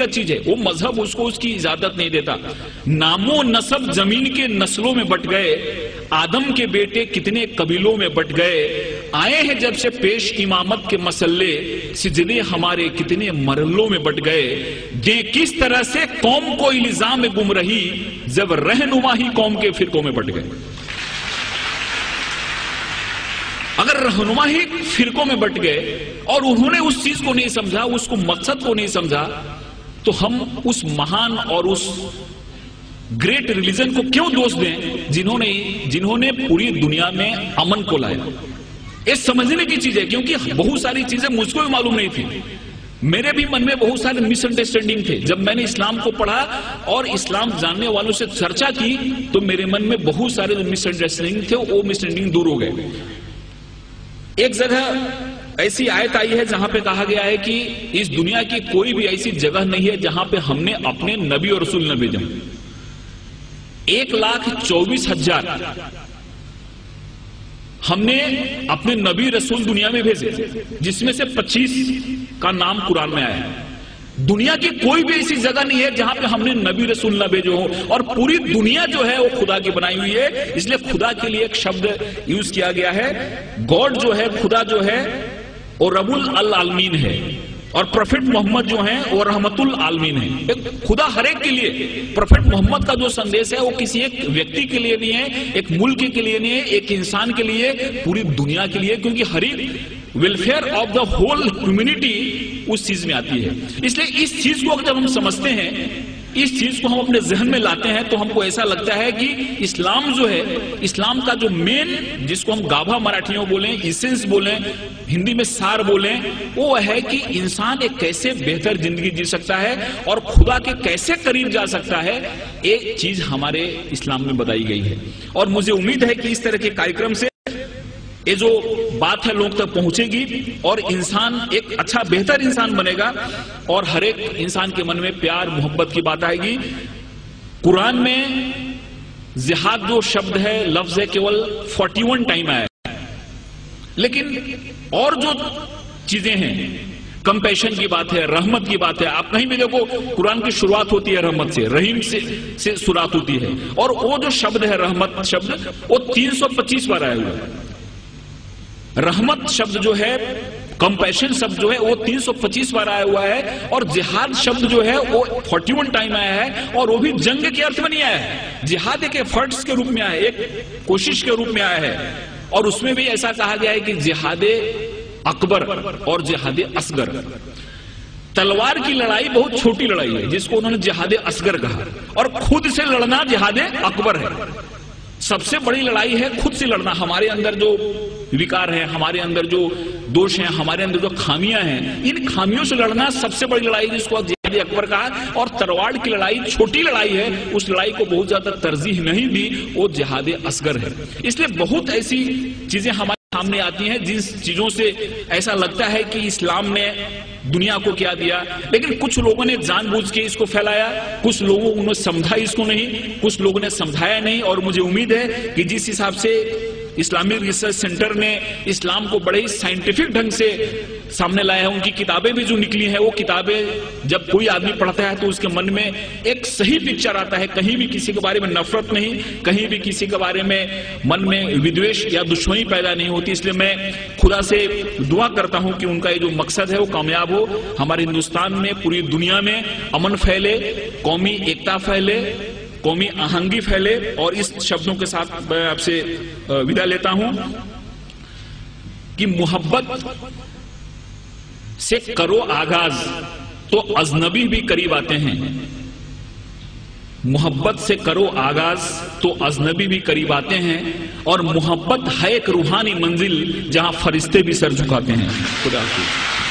حقیقت چیز ہے، وہ مذہب اس کو اس کی اجازت نہیں دیتا. نام و نسب زمین کے نسلوں میں بٹ گئے، آدم کے بیٹے کتنے قبیلوں میں بٹ گئے، آئے ہیں جب سے پیش امامت کے مسئلے، سجدے ہمارے کتنے مرحلوں میں بٹ گئے. دیں کس طرح سے قوم کو الزام گمراہی، جب رہنما ہی قوم کے فرقوں میں بٹ گئے. اگر رہنما ہی فرقوں میں بٹ گئے اور انہوں نے اس چیز کو نہیں سمجھا، اس کو مقصد کو نہیں سمجھا، تو ہم اس مہان اور اس گریٹ ریلیجن کو کیوں دوست دیں جنہوں نے پوری دنیا میں امن کو لایا. یہ سمجھنے کی چیز ہے، کیونکہ بہت ساری چیزیں مجھ کو بھی معلوم نہیں تھی. میرے بھی من میں بہت سارے مس انڈرسٹینڈنگ تھے. جب میں نے اسلام کو پڑھا اور اسلام جاننے والوں سے چرچا کی تو میرے من میں بہت سارے جو مس انڈرسٹینڈنگ تھے وہ مس انڈرسٹینڈنگ دور ہو گئے. ایک جگہ ایسی آیت آئی ہے جہاں پہ کہا گیا ہے کہ اس دنیا کی کوئی بھی ایسی جگہ نہیں ہے جہاں پہ ہم نے اپنے نبی اور رسول نہ بھیجا. 1,24,000 ہم نے اپنے نبی رسول دنیا میں بھیجے، جس میں سے 25 کا نام قرآن میں آیا ہے. دنیا کی کوئی بھی ایسی جگہ نہیں ہے جہاں پہ ہم نے نبی رسول نہ بھیجے ہو، اور پوری دنیا جو ہے وہ خدا کی بنائی ہوئی ہے. اس لیے خدا کے لیے ایک شبد یوز کیا گیا ہے. گاڈ جو ہے، خدا جو ہے وہ رب العالمین ہے، اور پروفٹ محمد جو ہیں وہ رحمت العالمین ہیں. خدا ہر ایک کے لیے، پروفٹ محمد کا جو سندیش ہے وہ کسی ایک ویکتی کے لیے نہیں ہے، ایک ملک کے لیے نہیں ہے، ایک انسان کے لیے، پوری دنیا کے لیے، کیونکہ ہر ایک welfare of the whole humanity اس چیز میں آتی ہے. اس لیے اس چیز کو جب ہم سمجھتے ہیں، اس چیز کو ہم اپنے ذہن میں لاتے ہیں، تو ہم کو ایسا لگتا ہے کہ اسلام جو ہے، اسلام کا جو مین، جس کو ہم گابھا مراٹھیوں بولیں، ایسنس بولیں، ہندی میں سار بولیں، وہ ہے کہ انسان ایک کیسے بہتر زندگی جی سکتا ہے اور خدا کے کیسے قریب جا سکتا ہے. ایک چیز ہمارے اسلام میں بتائی گئی ہے، اور مجھے امید ہے کہ اس طرح کے کارکرم سے یہ جو بات ہے لوگ تک پہنچے گی، اور انسان ایک اچھا بہتر انسان بنے گا، اور ہر ایک انسان کے من میں پیار محبت کی بات آئے گی. قرآن میں جہاد جو شبد ہے، لفظ ہے، کیول 41 ٹائم آیا ہے. لیکن اور جو چیزیں ہیں، کمپیشن کی بات ہے، رحمت کی بات ہے. آپ کہیں بھی دیکھو قرآن کی شروعات ہوتی ہے رحمت سے، رحیم سے شروعات ہوتی ہے، اور وہ جو شبد ہے رحمت شبد، وہ 325 بار آیا ہوا ہے. رحمت شبد جو ہے، کمپیشن شبد جو ہے، وہ 325 بار آیا ہوا ہے، اور جہاد شبد جو ہے وہ 41 ٹائم آیا ہے، اور وہ بھی جنگ کے ارتھ میں نہیں آیا ہے. جہاد ایک ایفرٹس کے روپ میں آیا ہے، ایک کوشش کے روپ میں آیا ہے. اور اس میں بھی ایسا کہا گیا ہے کہ جہاد اکبر اور جہاد اصغر. تلوار کی لڑائی بہت چھوٹی لڑائی ہے جس کو انہوں نے جہاد اصغر کہا، اور خود سے لڑنا جہاد اکبر ہے. سب سے بڑی لڑائی ہے خود سے لڑنا. ہمارے اندر جو وکار ہیں، ہمارے اندر جو دوش ہیں، ہمارے اندر جو خامیاں ہیں، ان خامیوں سے لڑنا سب سے بڑی لڑائی جس کو جہاد اکبر کہا. اور تلوار کی لڑائی چھوٹی لڑائی ہے، اس لڑائی کو بہت زیادہ ترجیح نہیں دی، وہ جہاد اصغر ہے. اس لیے بہت ایسی چیزیں ہمارے سامنے آتی ہیں جن چیزوں سے ایسا لگتا ہے کہ اسلام نے دنیا کو کیا دیا، لیکن کچھ لوگوں نے جان بوجھ کے اس کو پھیلایا، کچھ لوگوں نے سمجھا اس کو نہیں، کچھ لوگوں نے سمجھایا نہیں. اور مجھے امید ہے کہ جس حساب سے اسلامی ریسرچ سینٹر نے اسلام کو بڑے ہی سائنٹیفک ڈھنگ سے سامنے لایا ہے، ان کی کتابیں بھی جو نکلی ہیں، وہ کتابیں جب کوئی آدمی پڑھتا ہے تو اس کے من میں ایک صحیح پکچر آتا ہے. کہیں بھی کسی کے بارے میں نفرت نہیں، کہیں بھی کسی کے بارے میں من میں ودویش یا دشمنی پیدا نہیں ہوتی. اس لیے میں خدا سے دعا کرتا ہوں کہ ان کا یہ جو مقصد ہے وہ کامیاب ہو. ہمارے ہندوستان میں، پوری دنیا میں امن پھیلے، قومی ایکتا پھیلے، قومی آہنگی پھیلے. اور اس شبدوں کے ساتھ میں آپ سے ودا لیتا ہوں کہ محبت سے کرو آغاز تو اجنبی بھی قریب آتے ہیں. محبت سے کرو آغاز تو اجنبی بھی قریب آتے ہیں، اور محبت ہے ایک روحانی منزل جہاں فرشتے بھی سر جھکاتے ہیں. خدا حافظ.